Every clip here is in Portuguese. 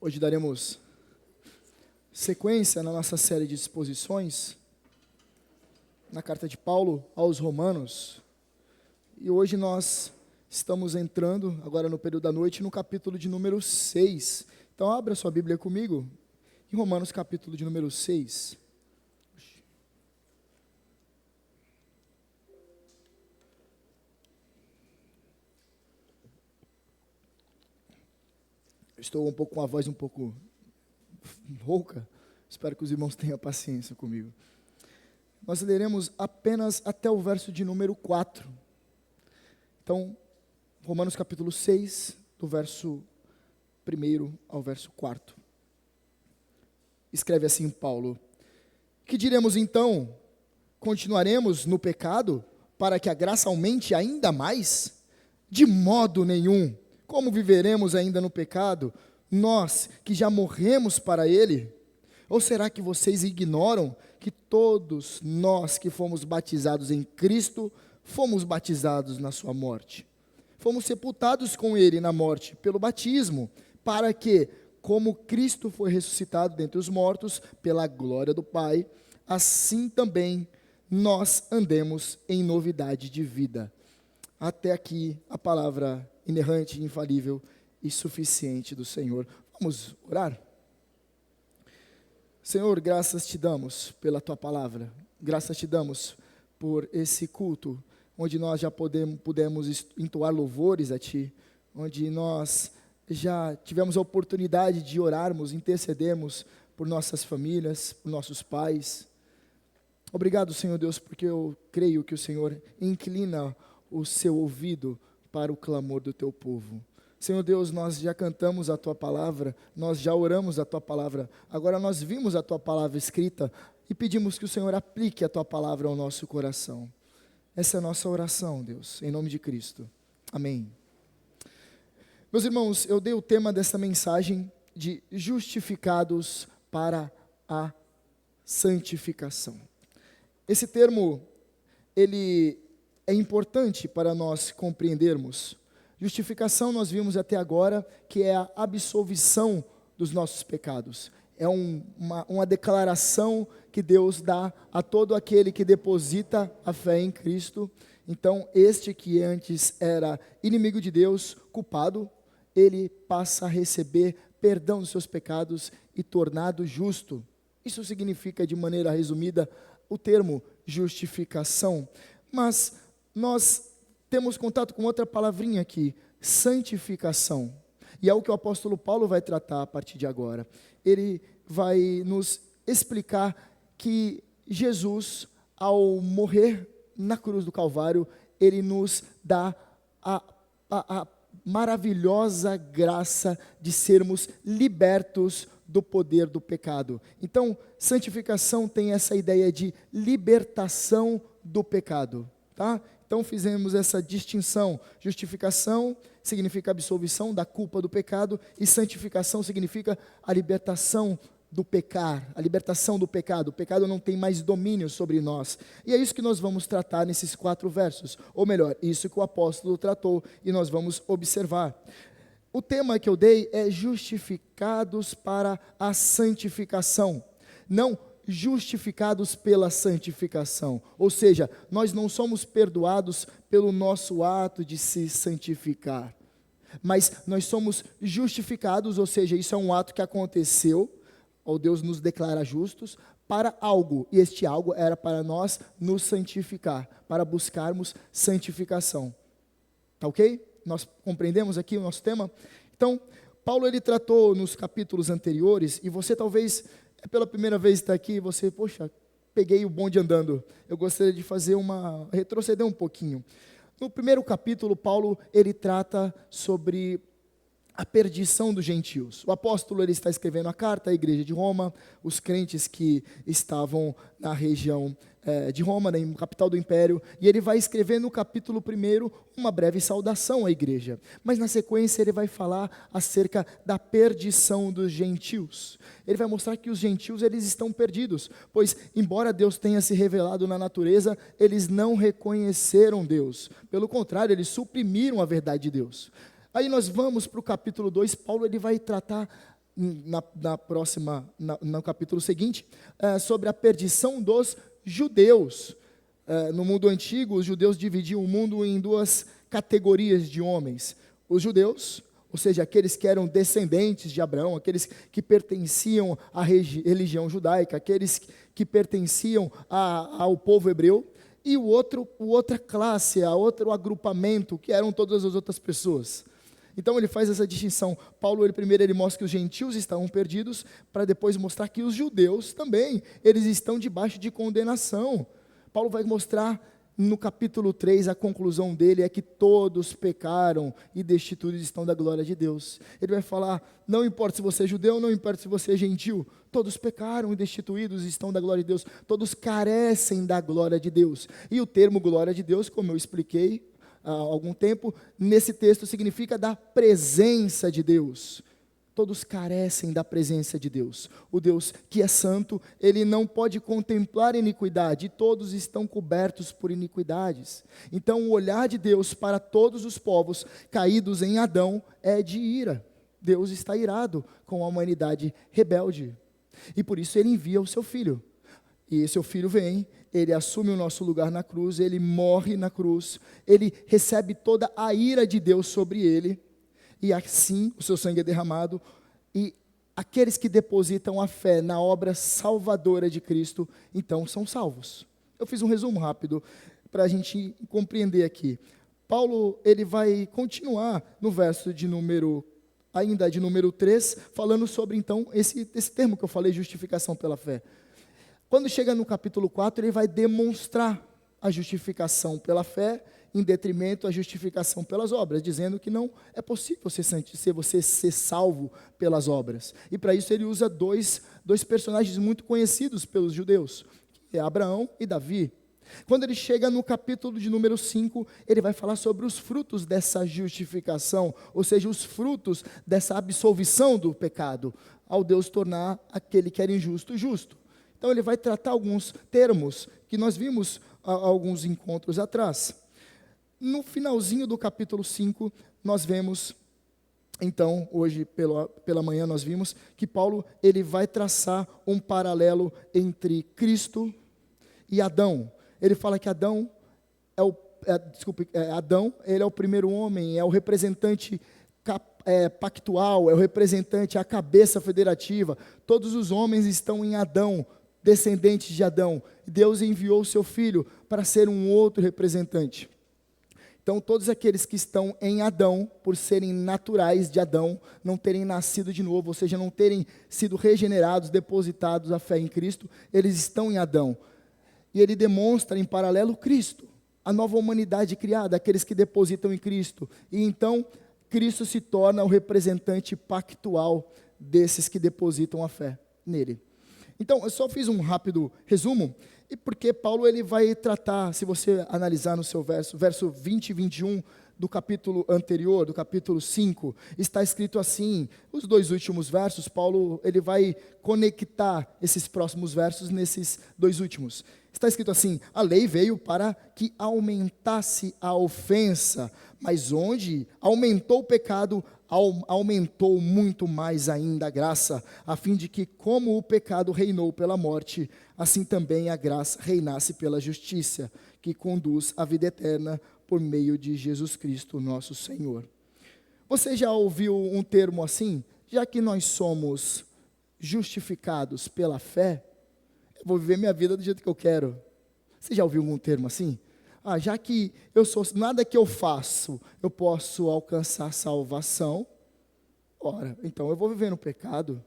Hoje daremos sequência na nossa série de exposições na carta de Paulo aos Romanos. E hoje nós estamos entrando, agora no período da noite, no capítulo de número 6. Então abra sua Bíblia comigo, em Romanos capítulo de número 6. Estou com a voz um pouco rouca, espero que os irmãos tenham paciência comigo. Nós leremos apenas até o verso de número 4. Então, Romanos capítulo 6, do verso 1 ao verso 4. Escreve assim Paulo: Que diremos então? Continuaremos no pecado para que a graça aumente ainda mais? De modo nenhum. Como viveremos ainda no pecado, nós que já morremos para ele? Ou será que vocês ignoram que todos nós que fomos batizados em Cristo, fomos batizados na sua morte? Fomos sepultados com ele na morte pelo batismo, para que, como Cristo foi ressuscitado dentre os mortos pela glória do Pai, assim também nós andemos em novidade de vida. Até aqui a palavra inerrante, infalível e suficiente do Senhor. Vamos orar? Senhor, graças te damos pela tua palavra, graças te damos por esse culto, onde nós já pudemos entoar louvores a ti, onde nós já tivemos a oportunidade de orarmos, intercedermos por nossas famílias, por nossos pais. Obrigado, Senhor Deus, porque eu creio que o Senhor inclina o seu ouvido para o clamor do teu povo. Senhor Deus, nós já cantamos a tua palavra, nós já oramos a tua palavra, agora nós vimos a tua palavra escrita e pedimos que o Senhor aplique a tua palavra ao nosso coração. Essa é a nossa oração, Deus, em nome de Cristo. Amém. Meus irmãos, eu dei o tema dessa mensagem de justificados para a santificação. Esse termo, ele é importante para nós compreendermos. Justificação nós vimos até agora que é a absolvição dos nossos pecados. É uma declaração que Deus dá a todo aquele que deposita a fé em Cristo. Então, este que antes era inimigo de Deus, culpado, ele passa a receber perdão dos seus pecados e tornado justo. Isso significa, de maneira resumida, o termo justificação. Mas nós temos contato com outra palavrinha aqui, santificação. E é o que o apóstolo Paulo vai tratar a partir de agora. Ele vai nos explicar que Jesus, ao morrer na cruz do Calvário, ele nos dá a maravilhosa graça de sermos libertos do poder do pecado. Então, santificação tem essa ideia de libertação do pecado, tá? Então fizemos essa distinção. Justificação significa absolvição da culpa do pecado e santificação significa a libertação do pecar, a libertação do pecado. O pecado não tem mais domínio sobre nós. E é isso que nós vamos tratar nesses 4 versos. Ou melhor, isso que o apóstolo tratou e nós vamos observar. O tema que eu dei é justificados para a santificação. Não justificados pela santificação, ou seja, nós não somos perdoados pelo nosso ato de se santificar, mas nós somos justificados, ou seja, isso é um ato que aconteceu, ou Deus nos declara justos, para algo, e este algo era para nós nos santificar, para buscarmos santificação, tá ok? Nós compreendemos aqui o nosso tema? Então, Paulo ele tratou nos capítulos anteriores, e você talvez pela primeira vez está aqui, você, poxa, peguei o bonde andando. Eu gostaria de retroceder um pouquinho. No primeiro capítulo, Paulo, ele trata sobre a perdição dos gentios. O apóstolo, ele está escrevendo a carta à igreja de Roma, os crentes que estavam na região de Roma, na capital do império, e ele vai escrever no capítulo 1 uma breve saudação à igreja. Mas na sequência ele vai falar acerca da perdição dos gentios. Ele vai mostrar que os gentios eles estão perdidos, pois embora Deus tenha se revelado na natureza, eles não reconheceram Deus. Pelo contrário, eles suprimiram a verdade de Deus. Aí nós vamos para o capítulo 2, Paulo ele vai tratar no capítulo seguinte, sobre a perdição dos judeus. No mundo antigo, os judeus dividiam o mundo em duas categorias de homens. Os judeus, ou seja, aqueles que eram descendentes de Abraão, aqueles que pertenciam à religião judaica, aqueles que pertenciam ao povo hebreu, e outra classe, outro agrupamento, que eram todas as outras pessoas. Então ele faz essa distinção. Paulo, primeiro ele mostra que os gentios estavam perdidos, para depois mostrar que os judeus também, eles estão debaixo de condenação. Paulo vai mostrar no capítulo 3, a conclusão dele é que todos pecaram e destituídos estão da glória de Deus. Ele vai falar, não importa se você é judeu, não importa se você é gentil, todos pecaram e destituídos estão da glória de Deus, todos carecem da glória de Deus. E o termo glória de Deus, como eu expliquei há algum tempo, nesse texto significa da presença de Deus. Todos carecem da presença de Deus. O Deus que é santo, ele não pode contemplar iniquidade, e todos estão cobertos por iniquidades. Então o olhar de Deus para todos os povos caídos em Adão é de ira. Deus está irado com a humanidade rebelde. E por isso ele envia o seu filho. E seu filho vem, ele assume o nosso lugar na cruz, ele morre na cruz, ele recebe toda a ira de Deus sobre ele, e assim o seu sangue é derramado, e aqueles que depositam a fé na obra salvadora de Cristo, então são salvos. Eu fiz um resumo rápido para a gente compreender aqui. Paulo, ele vai continuar no verso de número 3, falando sobre então esse termo que eu falei, justificação pela fé. Quando chega no capítulo 4, ele vai demonstrar a justificação pela fé, em detrimento à justificação pelas obras, dizendo que não é possível você ser salvo pelas obras. E para isso ele usa dois personagens muito conhecidos pelos judeus, que é Abraão e Davi. Quando ele chega no capítulo de número 5, ele vai falar sobre os frutos dessa justificação, ou seja, os frutos dessa absolvição do pecado, ao Deus tornar aquele que era injusto, justo. Então ele vai tratar alguns termos que nós vimos há alguns encontros atrás. No finalzinho do capítulo 5, nós vemos, então, hoje pela manhã nós vimos, que Paulo ele vai traçar um paralelo entre Cristo e Adão. Ele fala que Adão ele é o primeiro homem, é o representante pactual, é o representante, a cabeça federativa. Todos os homens estão em Adão, descendentes de Adão. Deus enviou o seu filho para ser um outro representante. Então, todos aqueles que estão em Adão, por serem naturais de Adão, não terem nascido de novo, ou seja, não terem sido regenerados, depositados a fé em Cristo, eles estão em Adão. E ele demonstra em paralelo Cristo, a nova humanidade criada, aqueles que depositam em Cristo. E então, Cristo se torna o representante pactual desses que depositam a fé nele. Então, eu só fiz um rápido resumo, e porque Paulo ele vai tratar, se você analisar no seu verso 20 e 21 do capítulo anterior, do capítulo 5, está escrito assim, os dois últimos versos, Paulo ele vai conectar esses próximos versos nesses dois últimos. Está escrito assim, a lei veio para que aumentasse a ofensa, mas onde aumentou o pecado, aumentou muito mais ainda a graça, a fim de que, como o pecado reinou pela morte, assim também a graça reinasse pela justiça, que conduz à vida eterna por meio de Jesus Cristo, nosso Senhor. Você já ouviu um termo assim? Já que nós somos justificados pela fé, eu vou viver minha vida do jeito que eu quero. Você já ouviu algum termo assim? Já que nada que eu faço, eu posso alcançar salvação, então eu vou viver no pecado.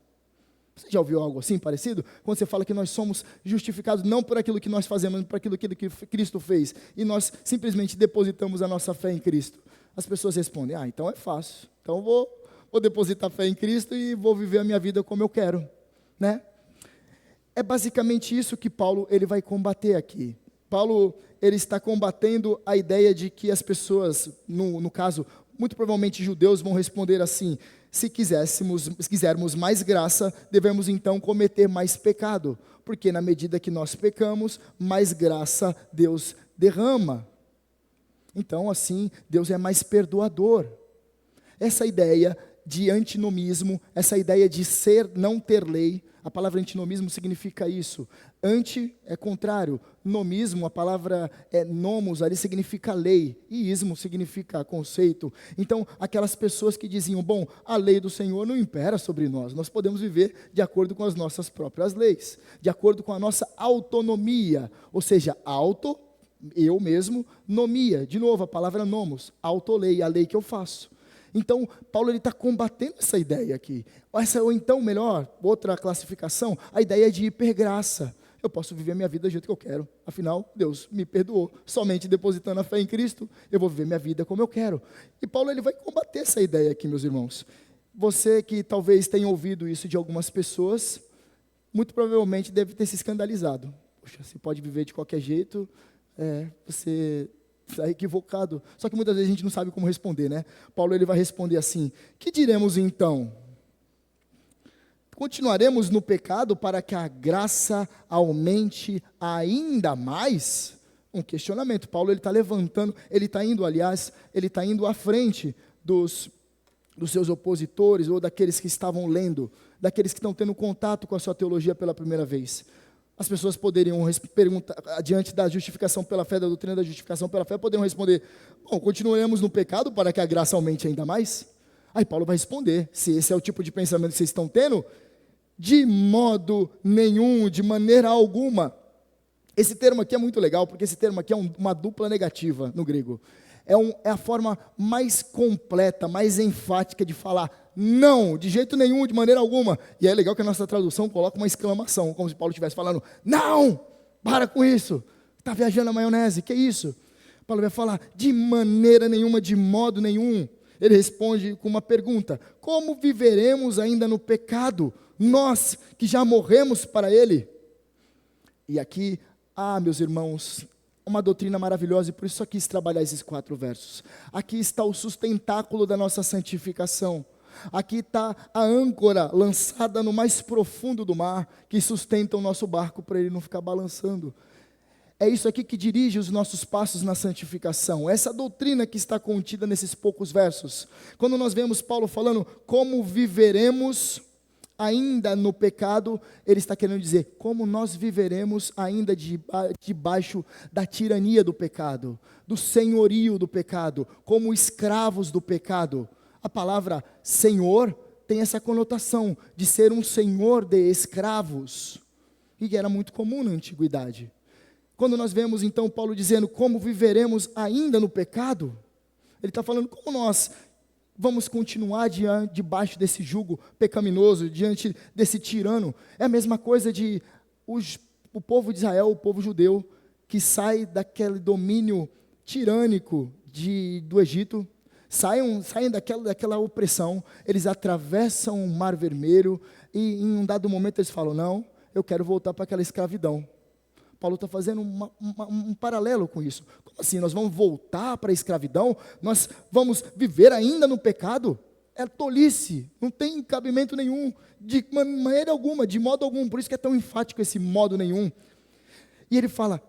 Você já ouviu algo assim parecido? Quando você fala que nós somos justificados não por aquilo que nós fazemos, mas por aquilo que Cristo fez, e nós simplesmente depositamos a nossa fé em Cristo. As pessoas respondem, então é fácil, então eu vou depositar fé em Cristo e vou viver a minha vida como eu quero, né? É basicamente isso que Paulo ele vai combater aqui. Paulo ele está combatendo a ideia de que as pessoas, no caso, muito provavelmente judeus, vão responder assim, se quisermos mais graça, devemos então cometer mais pecado, porque na medida que nós pecamos, mais graça Deus derrama. Então assim, Deus é mais perdoador. Essa ideia de antinomismo, essa ideia de ser, não ter lei. A palavra antinomismo significa isso. Anti é contrário. Nomismo, a palavra é nomos, ali significa lei. E ismo significa conceito. Então, aquelas pessoas que diziam, bom, a lei do Senhor não impera sobre nós. Nós podemos viver de acordo com as nossas próprias leis. De acordo com a nossa autonomia. Ou seja, eu mesmo, nomia. De novo, a palavra nomos. Autolei, a lei que eu faço. Então, Paulo está combatendo essa ideia aqui. Ou então, melhor, outra classificação, a ideia de hipergraça. Eu posso viver minha vida do jeito que eu quero. Afinal, Deus me perdoou. Somente depositando a fé em Cristo, eu vou viver minha vida como eu quero. E Paulo ele vai combater essa ideia aqui, meus irmãos. Você que talvez tenha ouvido isso de algumas pessoas, muito provavelmente deve ter se escandalizado. Poxa, você pode viver de qualquer jeito, você está equivocado. Só que muitas vezes a gente não sabe como responder, né? Paulo ele vai responder assim: que diremos então? Continuaremos no pecado para que a graça aumente ainda mais? Um questionamento. Paulo ele está levantando, ele está indo à frente dos seus opositores ou daqueles que estavam lendo, daqueles que estão tendo contato com a sua teologia pela primeira vez. As pessoas poderiam perguntar, diante da justificação pela fé, da doutrina da justificação pela fé, poderiam responder, bom, continuaremos no pecado para que a graça aumente ainda mais? Aí Paulo vai responder, se esse é o tipo de pensamento que vocês estão tendo, de modo nenhum, de maneira alguma. Esse termo aqui é muito legal, porque esse termo aqui é uma dupla negativa no grego. É a forma mais completa, mais enfática de falar não, de jeito nenhum, de maneira alguma. E é legal que a nossa tradução coloca uma exclamação, como se Paulo estivesse falando, não, para com isso, está viajando a maionese, que isso? Paulo vai falar, de maneira nenhuma, de modo nenhum. Ele responde com uma pergunta, como viveremos ainda no pecado, nós que já morremos para ele? E aqui, meus irmãos, uma doutrina maravilhosa, e por isso eu quis trabalhar esses 4 versos. Aqui está o sustentáculo da nossa santificação. Aqui está a âncora lançada no mais profundo do mar, que sustenta o nosso barco para ele não ficar balançando. É isso aqui que dirige os nossos passos na santificação. Essa doutrina que está contida nesses poucos versos. Quando nós vemos Paulo falando como viveremos ainda no pecado, ele está querendo dizer como nós viveremos ainda debaixo da tirania do pecado, do senhorio do pecado, como escravos do pecado. A palavra senhor tem essa conotação de ser um senhor de escravos, e era muito comum na antiguidade. Quando nós vemos então Paulo dizendo como viveremos ainda no pecado, ele está falando como nós vamos continuar debaixo desse jugo pecaminoso, diante desse tirano. É a mesma coisa de o povo de Israel, o povo judeu, que sai daquele domínio tirânico do Egito, saem daquela opressão, eles atravessam o Mar Vermelho, e em um dado momento eles falam, não, eu quero voltar para aquela escravidão. Paulo está fazendo um paralelo com isso. Como assim? Nós vamos voltar para a escravidão? Nós vamos viver ainda no pecado? É tolice, não tem cabimento nenhum, de maneira alguma, de modo algum. Por isso que é tão enfático esse modo nenhum. E ele fala,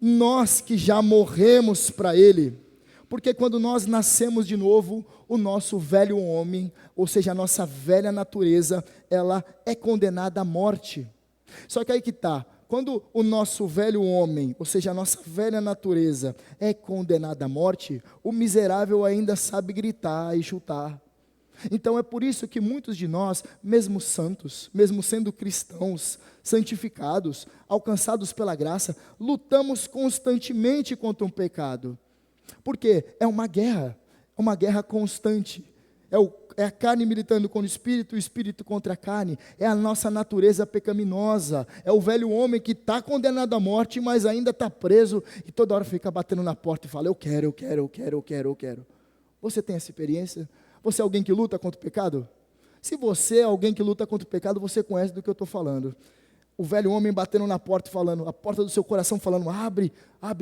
nós que já morremos para ele, porque quando nós nascemos de novo, o nosso velho homem, ou seja, a nossa velha natureza, ela é condenada à morte. Só que aí que está. Quando o nosso velho homem, ou seja, a nossa velha natureza é condenada à morte, o miserável ainda sabe gritar e chutar. Então é por isso que muitos de nós, mesmo santos, mesmo sendo cristãos, santificados, alcançados pela graça, lutamos constantemente contra um pecado. Porque é uma guerra constante. É a carne militando contra o espírito contra a carne, é a nossa natureza pecaminosa, é o velho homem que está condenado à morte, mas ainda está preso, e toda hora fica batendo na porta e fala, eu quero. Você tem essa experiência? Você é alguém que luta contra o pecado? Se você é alguém que luta contra o pecado, você conhece do que eu estou falando. O velho homem batendo na porta falando, a porta do seu coração falando, abre,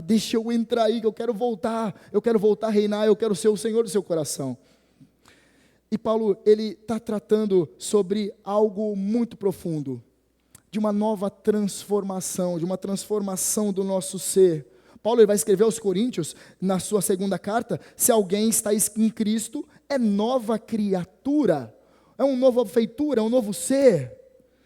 deixa eu entrar aí, que eu quero voltar a reinar, eu quero ser o Senhor do seu coração. E Paulo, ele está tratando sobre algo muito profundo, de uma nova transformação, de uma transformação do nosso ser. Paulo ele vai escrever aos Coríntios, na sua segunda carta, se alguém está em Cristo, é nova criatura, é uma nova feitura, é um novo ser.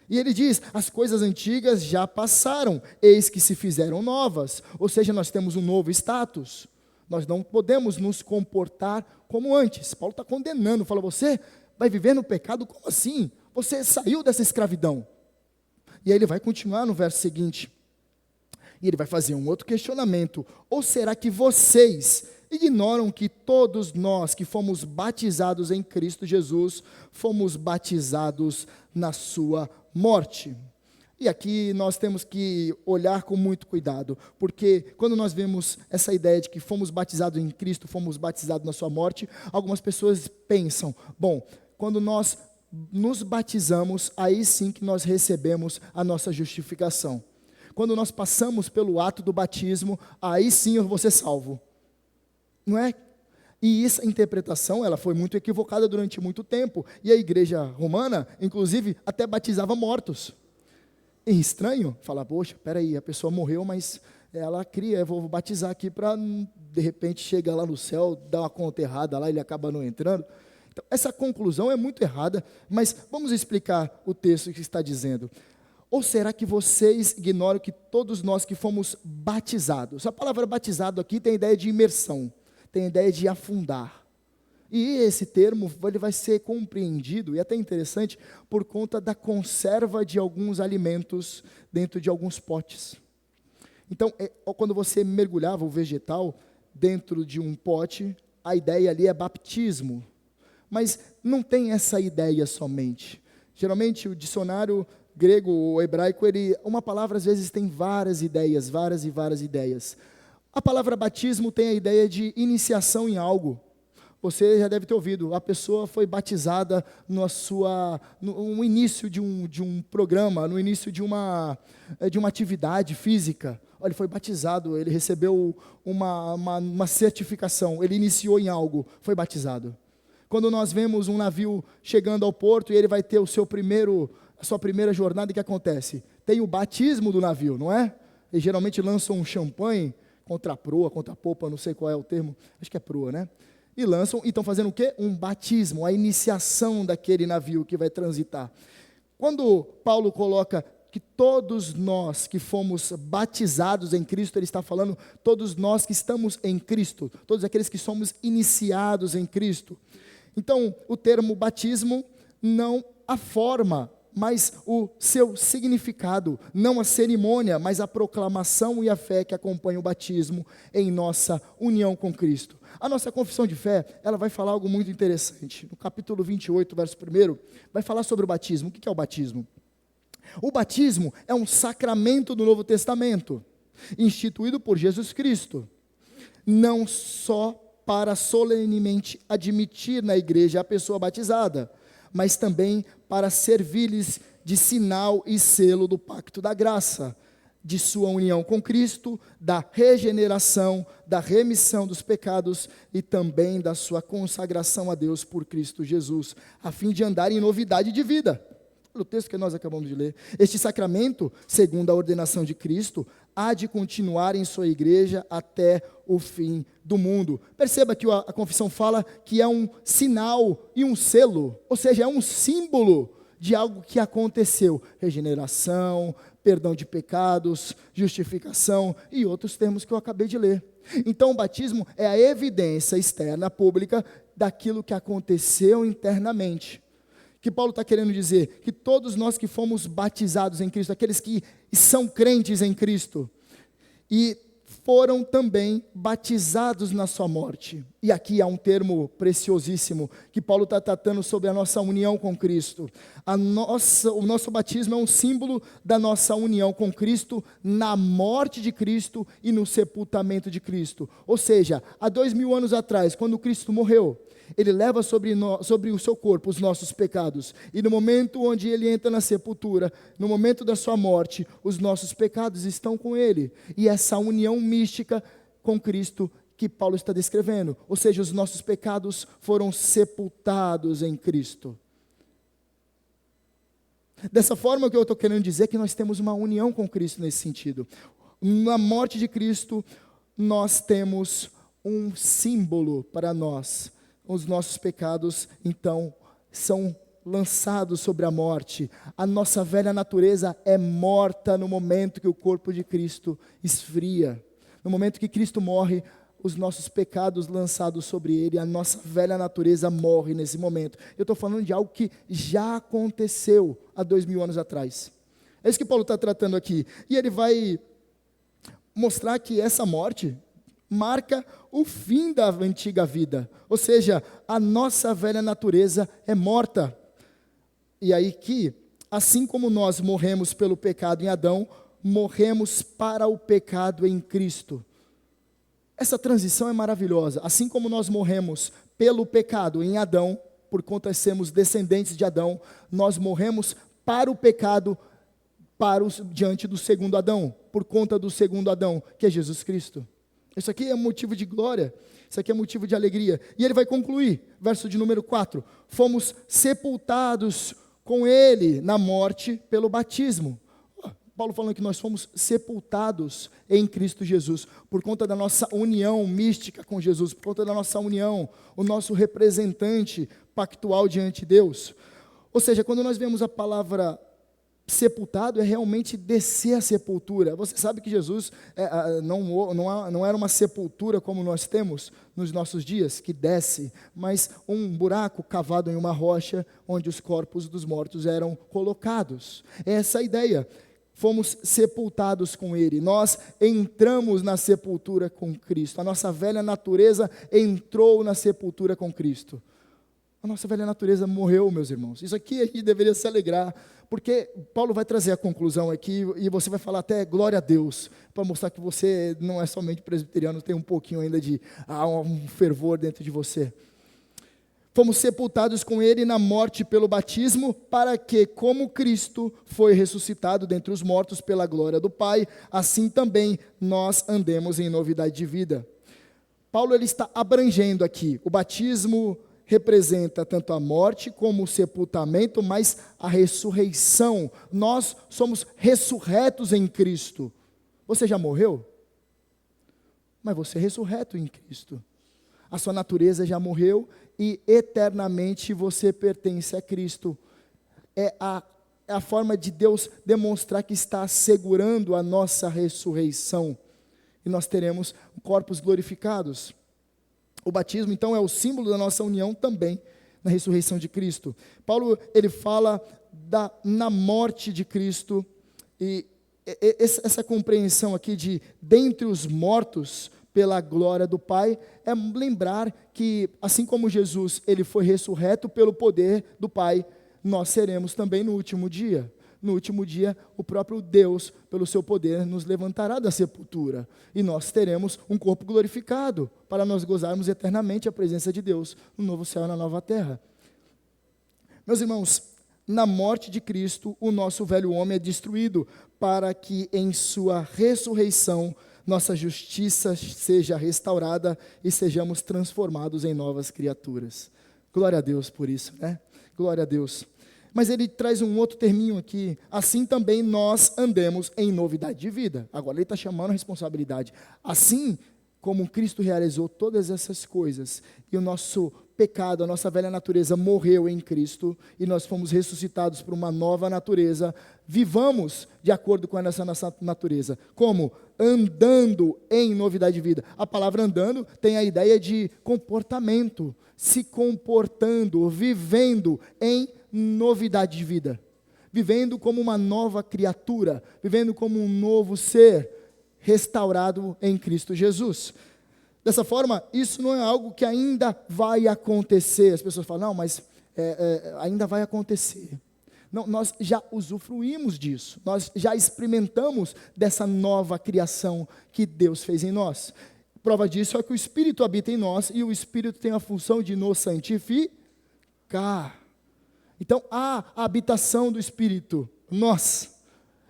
E ele diz, as coisas antigas já passaram, eis que se fizeram novas. Ou seja, nós temos um novo status. Nós não podemos nos comportar como antes. Paulo está condenando, fala, você vai viver no pecado? Como assim? Você saiu dessa escravidão. E aí ele vai continuar no verso seguinte. E ele vai fazer um outro questionamento. Ou será que vocês ignoram que todos nós que fomos batizados em Cristo Jesus, fomos batizados na sua morte? E aqui nós temos que olhar com muito cuidado, porque quando nós vemos essa ideia de que fomos batizados em Cristo, fomos batizados na sua morte, algumas pessoas pensam, bom, quando nós nos batizamos, aí sim que nós recebemos a nossa justificação. Quando nós passamos pelo ato do batismo, aí sim eu vou ser salvo. Não é? E essa interpretação, ela foi muito equivocada durante muito tempo. E a igreja romana, inclusive, até batizava mortos. É estranho falar, poxa, peraí, a pessoa morreu, mas ela cria, eu vou batizar aqui para, de repente, chegar lá no céu, dar uma conta errada lá, ele acaba não entrando. Então, essa conclusão é muito errada, mas vamos explicar o texto que está dizendo. Ou será que vocês ignoram que todos nós que fomos batizados, a palavra batizado aqui tem a ideia de imersão, tem a ideia de afundar. E esse termo ele vai ser compreendido, e até interessante, por conta da conserva de alguns alimentos dentro de alguns potes. Então, quando você mergulhava o vegetal dentro de um pote, a ideia ali é batismo. Mas não tem essa ideia somente. Geralmente o dicionário grego ou hebraico, uma palavra às vezes tem várias ideias, várias e várias ideias. A palavra batismo tem a ideia de iniciação em algo. Você já deve ter ouvido, a pessoa foi batizada no início de um programa, no início de uma atividade física. Olha, ele foi batizado, ele recebeu uma certificação, ele iniciou em algo, foi batizado. Quando nós vemos um navio chegando ao porto e ele vai ter a sua primeira jornada, o que acontece? Tem o batismo do navio, não é? E geralmente lançam um champanhe contra a proa, contra a popa, não sei qual é o termo, acho que é proa, né? E lançam, e estão fazendo o quê? Um batismo, a iniciação daquele navio que vai transitar. Quando Paulo coloca que todos nós que fomos batizados em Cristo, ele está falando todos nós que estamos em Cristo, todos aqueles que somos iniciados em Cristo. Então, o termo batismo, não a forma, mas o seu significado, não a cerimônia, mas a proclamação e a fé que acompanha o batismo em nossa união com Cristo. A nossa confissão de fé, ela vai falar algo muito interessante. No capítulo 28, verso 1, vai falar sobre o batismo. O que é o batismo? O batismo é um sacramento do Novo Testamento, instituído por Jesus Cristo, não só para solenemente admitir na igreja a pessoa batizada, mas também para servir-lhes de sinal e selo do pacto da graça, de sua união com Cristo, da regeneração, da remissão dos pecados e também da sua consagração a Deus por Cristo Jesus, a fim de andar em novidade de vida. O texto que nós acabamos de ler. Este sacramento, segundo a ordenação de Cristo, há de continuar em sua igreja até o fim do mundo. Perceba que a confissão fala que é um sinal e um selo, ou seja, é um símbolo de algo que aconteceu. Regeneração, perdão de pecados, justificação e outros termos que eu acabei de ler. Então o batismo é a evidência externa, pública, daquilo que aconteceu internamente. Que Paulo está querendo dizer? Que todos nós que fomos batizados em Cristo, aqueles que são crentes em Cristo, e foram também batizados na sua morte. E aqui há um termo preciosíssimo, que Paulo está tratando sobre a nossa união com Cristo. O nosso batismo é um símbolo da nossa união com Cristo, na morte de Cristo e no sepultamento de Cristo. Ou seja, há 2000 anos atrás, quando Cristo morreu, ele leva sobre o seu corpo os nossos pecados, e no momento onde ele entra na sepultura, no momento da sua morte, os nossos pecados estão com ele, e essa união mística com Cristo que Paulo está descrevendo, ou seja, os nossos pecados foram sepultados em Cristo. Dessa forma, o que eu estou querendo dizer é que nós temos uma união com Cristo nesse sentido. Na morte de Cristo, nós temos um símbolo para nós. Os nossos pecados, então, são lançados sobre a morte. A nossa velha natureza é morta no momento que o corpo de Cristo esfria. No momento que Cristo morre, os nossos pecados lançados sobre Ele, a nossa velha natureza morre nesse momento. Eu estou falando de algo que já aconteceu há 2000 anos atrás. É isso que Paulo está tratando aqui. E ele vai mostrar que essa morte marca o fim da antiga vida. Ou seja, a nossa velha natureza é morta. E aí que, assim como nós morremos pelo pecado em Adão, morremos para o pecado em Cristo. Essa transição é maravilhosa. Assim como nós morremos pelo pecado em Adão, por conta de sermos descendentes de Adão, nós morremos para o pecado diante do segundo Adão, por conta do segundo Adão, que é Jesus Cristo. Isso aqui é motivo de glória, isso aqui é motivo de alegria. E ele vai concluir, verso de número 4. Fomos sepultados com ele na morte pelo batismo. Paulo falando que nós fomos sepultados em Cristo Jesus, por conta da nossa união mística com Jesus, por conta da nossa união, o nosso representante pactual diante de Deus. Ou seja, quando nós vemos a palavra sepultado, é realmente descer a sepultura. Você sabe que Jesus não era uma sepultura como nós temos nos nossos dias, que desce, mas um buraco cavado em uma rocha, onde os corpos dos mortos eram colocados. É essa a ideia. Fomos sepultados com Ele, nós entramos na sepultura com Cristo, a nossa velha natureza entrou na sepultura com Cristo. A nossa velha natureza morreu, meus irmãos. Isso aqui a gente deveria se alegrar, porque Paulo vai trazer a conclusão aqui, e você vai falar até glória a Deus, para mostrar que você não é somente presbiteriano, tem um pouquinho ainda de um fervor dentro de você. Fomos sepultados com Ele na morte pelo batismo, para que, como Cristo foi ressuscitado dentre os mortos pela glória do Pai, assim também nós andemos em novidade de vida. Paulo ele está abrangendo aqui. O batismo representa tanto a morte como o sepultamento, mas a ressurreição. Nós somos ressurretos em Cristo. Você já morreu? Mas você é ressurreto em Cristo. A sua natureza já morreu e eternamente você pertence a Cristo. É a forma de Deus demonstrar que está assegurando a nossa ressurreição. E nós teremos corpos glorificados. O batismo, então, é o símbolo da nossa união também na ressurreição de Cristo. Paulo, ele fala na morte de Cristo, e essa compreensão aqui de dentre os mortos, pela glória do Pai, é lembrar que, assim como Jesus, ele foi ressurreto pelo poder do Pai, nós seremos também no último dia. No último dia, o próprio Deus, pelo seu poder, nos levantará da sepultura. E nós teremos um corpo glorificado, para nós gozarmos eternamente a presença de Deus, no novo céu e na nova terra. Meus irmãos, na morte de Cristo, o nosso velho homem é destruído, para que em sua ressurreição, nossa justiça seja restaurada e sejamos transformados em novas criaturas. Glória a Deus por isso, né? Glória a Deus. Mas ele traz um outro terminho aqui. Assim também nós andemos em novidade de vida. Agora ele está chamando a responsabilidade. Assim como Cristo realizou todas essas coisas, e o nosso pecado, a nossa velha natureza morreu em Cristo, e nós fomos ressuscitados por uma nova natureza, vivamos de acordo com essa nossa natureza. Como? Andando em novidade de vida. A palavra andando tem a ideia de comportamento, se comportando, vivendo em novidade de vida. Vivendo como uma nova criatura, vivendo como um novo ser, restaurado em Cristo Jesus. Dessa forma, isso não é algo que ainda vai acontecer. As pessoas falam, não, mas ainda vai acontecer. Não, nós já usufruímos disso, nós já experimentamos dessa nova criação que Deus fez em nós. Prova disso é que o Espírito habita em nós, e o Espírito tem a função de nos santificar. Então, há a habitação do Espírito, nós,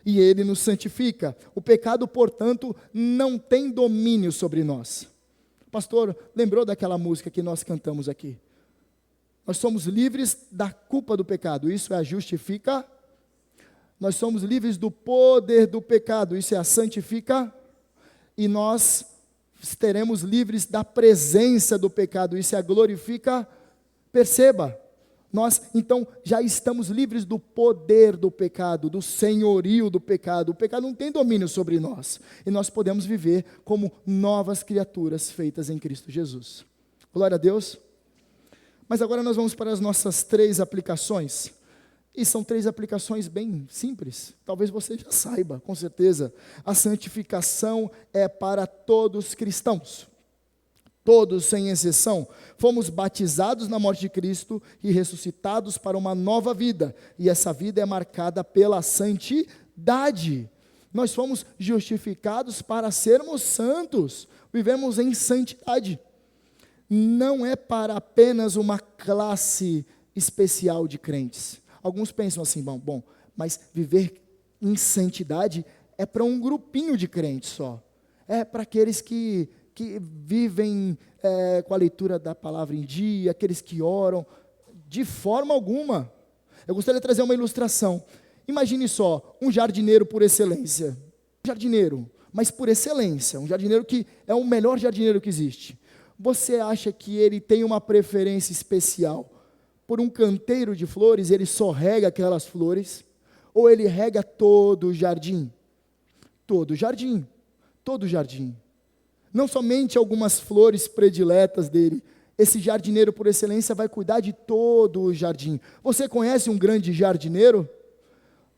e Ele nos santifica. O pecado, portanto, não tem domínio sobre nós. Pastor, lembrou daquela música que nós cantamos aqui? Nós somos livres da culpa do pecado, isso é a justifica. Nós somos livres do poder do pecado, isso é a santifica. E nós Estaremos livres da presença do pecado, isso a glorifica. Perceba, nós então já estamos livres do poder do pecado, do senhorio do pecado. O pecado não tem domínio sobre nós, e nós podemos viver como novas criaturas feitas em Cristo Jesus. Glória a Deus. Mas agora nós vamos para as nossas 3 aplicações, e são 3 aplicações bem simples, talvez você já saiba, com certeza. A santificação é para todos cristãos, todos sem exceção. Fomos batizados na morte de Cristo e ressuscitados para uma nova vida, e essa vida é marcada pela santidade. Nós fomos justificados para sermos santos, vivemos em santidade. Não é para apenas uma classe especial de crentes. Alguns pensam assim, bom, mas viver em santidade é para um grupinho de crentes só. É para aqueles que vivem com a leitura da palavra em dia, aqueles que oram. De forma alguma. Eu gostaria de trazer uma ilustração. Imagine só, um jardineiro por excelência. Um jardineiro, mas por excelência. Um jardineiro que é o melhor jardineiro que existe. Você acha que ele tem uma preferência especial por um canteiro de flores, ele só rega aquelas flores? Ou ele rega todo o jardim? Todo o jardim. Todo o jardim. Não somente algumas flores prediletas dele. Esse jardineiro por excelência vai cuidar de todo o jardim. Você conhece um grande jardineiro?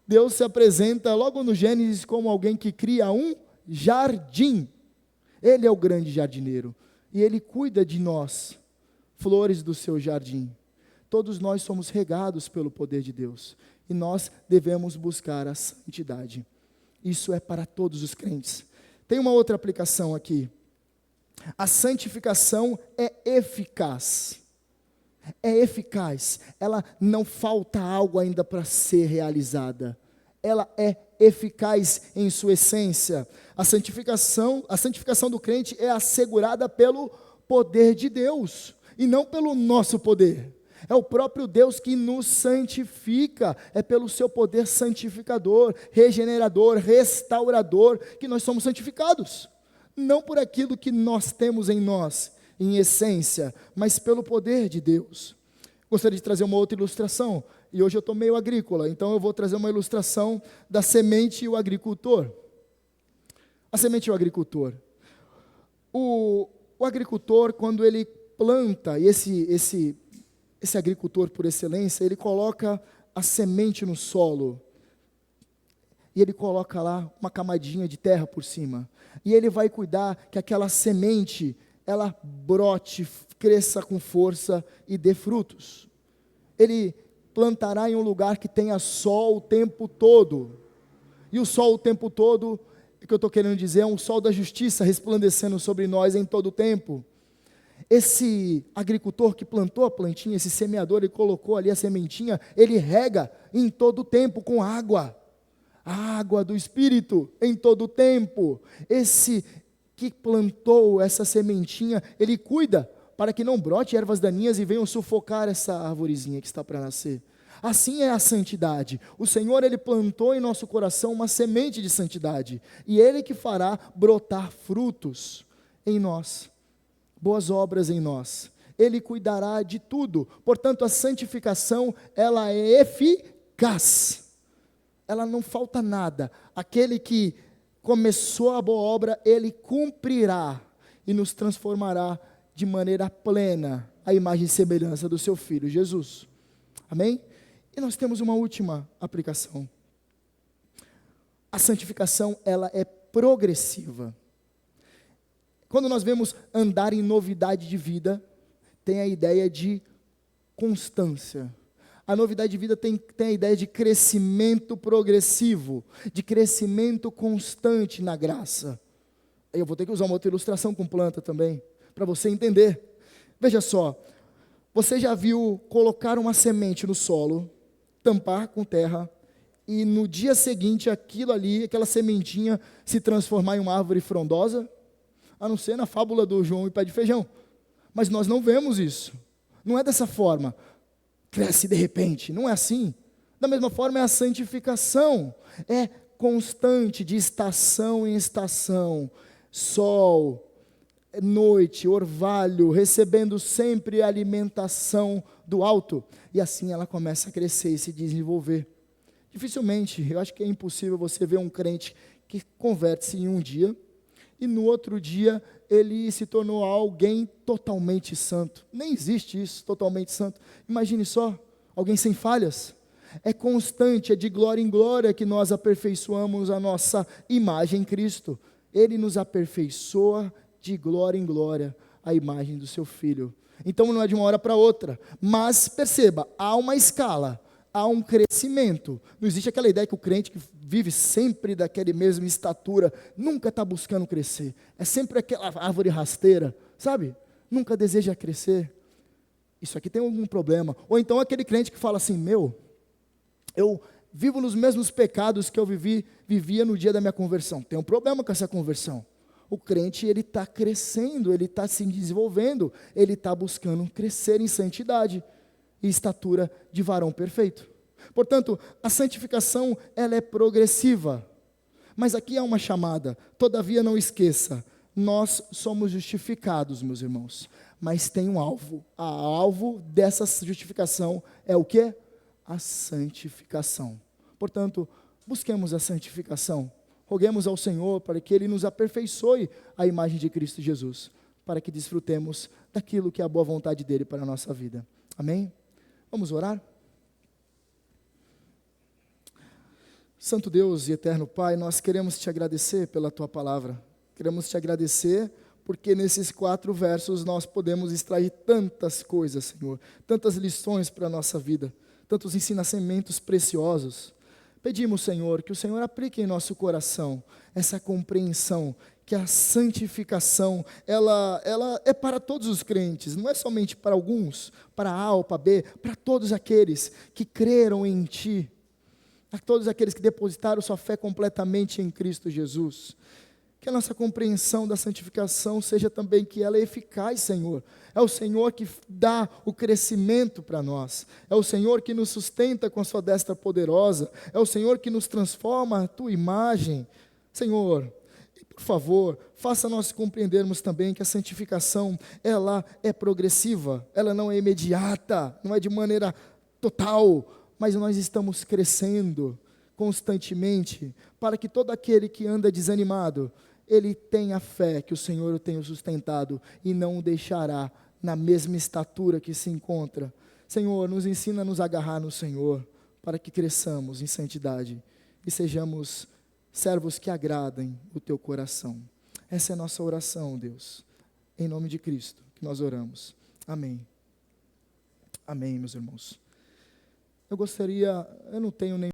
Deus se apresenta logo no Gênesis como alguém que cria um jardim. Ele é o grande jardineiro. E Ele cuida de nós, flores do seu jardim. Todos nós somos regados pelo poder de Deus. E nós devemos buscar a santidade. Isso é para todos os crentes. Tem uma outra aplicação aqui. A santificação é eficaz. É eficaz. Ela não falta algo ainda para ser realizada. Ela é eficaz em sua essência. A santificação do crente é assegurada pelo poder de Deus, e não pelo nosso poder. É o próprio Deus que nos santifica, é pelo seu poder santificador, regenerador, restaurador, que nós somos santificados. Não por aquilo que nós temos em nós, em essência, mas pelo poder de Deus. Gostaria de trazer uma outra ilustração, e hoje eu estou meio agrícola, então eu vou trazer uma ilustração da semente e o agricultor. A semente e o agricultor. O agricultor, quando ele planta, e esse agricultor por excelência, ele coloca a semente no solo, e ele coloca lá uma camadinha de terra por cima, e ele vai cuidar que aquela semente, ela brote, cresça com força e dê frutos. Ele plantará em um lugar que tenha sol o tempo todo, e o sol o tempo todo, o que eu estou querendo dizer, é um sol da justiça resplandecendo sobre nós em todo o tempo. Esse agricultor que plantou a plantinha, esse semeador, ele colocou ali a sementinha, ele rega em todo o tempo com água, a água do Espírito em todo o tempo. Esse que plantou essa sementinha, ele cuida para que não brote ervas daninhas e venham sufocar essa arvorezinha que está para nascer. Assim é a santidade. O Senhor, Ele plantou em nosso coração uma semente de santidade, e Ele que fará brotar frutos em nós, boas obras em nós. Ele cuidará de tudo. Portanto, a santificação, ela é eficaz. Ela não falta nada. Aquele que começou a boa obra, Ele cumprirá e nos transformará de maneira plena à imagem e semelhança do seu Filho Jesus. Amém? E nós temos uma última aplicação. A santificação, ela é progressiva. Quando nós vemos andar em novidade de vida, tem a ideia de constância. A novidade de vida tem a ideia de crescimento progressivo, de crescimento constante na graça. Eu vou ter que usar uma outra ilustração com planta também, para você entender. Veja só, você já viu colocar uma semente no solo, tampar com terra, e no dia seguinte aquilo ali, aquela sementinha, se transformar em uma árvore frondosa? A não ser na fábula do João e pé de feijão. Mas nós não vemos isso. Não é dessa forma. Cresce de repente. Não é assim. Da mesma forma é a santificação. É constante, de estação em estação. Sol, noite, orvalho, recebendo sempre a alimentação do alto. E assim ela começa a crescer e se desenvolver. Dificilmente, eu acho que é impossível você ver um crente que converte-se em um dia e no outro dia ele se tornou alguém totalmente santo. Nem existe isso, totalmente santo. Imagine só, alguém sem falhas. É constante, é de glória em glória que nós aperfeiçoamos a nossa imagem em Cristo. Ele nos aperfeiçoa de glória em glória a imagem do seu Filho. Então não é de uma hora para outra, mas perceba, há uma escala, há um crescimento. Não existe aquela ideia que o crente que vive sempre daquela mesma estatura, nunca está buscando crescer. É sempre aquela árvore rasteira, sabe? Nunca deseja crescer. Isso aqui tem algum problema. Ou então aquele crente que fala assim, eu vivo nos mesmos pecados que eu vivia no dia da minha conversão. Tem um problema com essa conversão. O crente, ele está crescendo, ele está se desenvolvendo, ele está buscando crescer em santidade e estatura de varão perfeito. Portanto, a santificação, ela é progressiva. Mas aqui há uma chamada, todavia não esqueça, nós somos justificados, meus irmãos, mas tem um alvo. O alvo dessa justificação é o quê? A santificação. Portanto, busquemos a santificação. Roguemos ao Senhor para que Ele nos aperfeiçoe a imagem de Cristo Jesus, para que desfrutemos daquilo que é a boa vontade dEle para a nossa vida. Amém? Vamos orar? Santo Deus e eterno Pai, nós queremos te agradecer pela Tua palavra. Queremos te agradecer porque nesses 4 versos nós podemos extrair tantas coisas, Senhor, tantas lições para a nossa vida, tantos ensinamentos preciosos. Pedimos, Senhor, que o Senhor aplique em nosso coração essa compreensão que a santificação, ela é para todos os crentes, não é somente para alguns, para A ou para B, para todos aqueles que creram em Ti, a todos aqueles que depositaram sua fé completamente em Cristo Jesus. Que a nossa compreensão da santificação seja também que ela é eficaz, Senhor. É o Senhor que dá o crescimento para nós. É o Senhor que nos sustenta com a sua destra poderosa. É o Senhor que nos transforma a tua imagem. Senhor, por favor, faça nós compreendermos também que a santificação, ela é progressiva. Ela não é imediata, não é de maneira total, mas nós estamos crescendo constantemente para que todo aquele que anda desanimado, ele tenha fé que o Senhor o tenha sustentado e não o deixará na mesma estatura que se encontra. Senhor, nos ensina a nos agarrar no Senhor, para que cresçamos em santidade e sejamos servos que agradem o Teu coração. Essa é a nossa oração, Deus. Em nome de Cristo que nós oramos. Amém. Amém, meus irmãos. Eu não tenho nem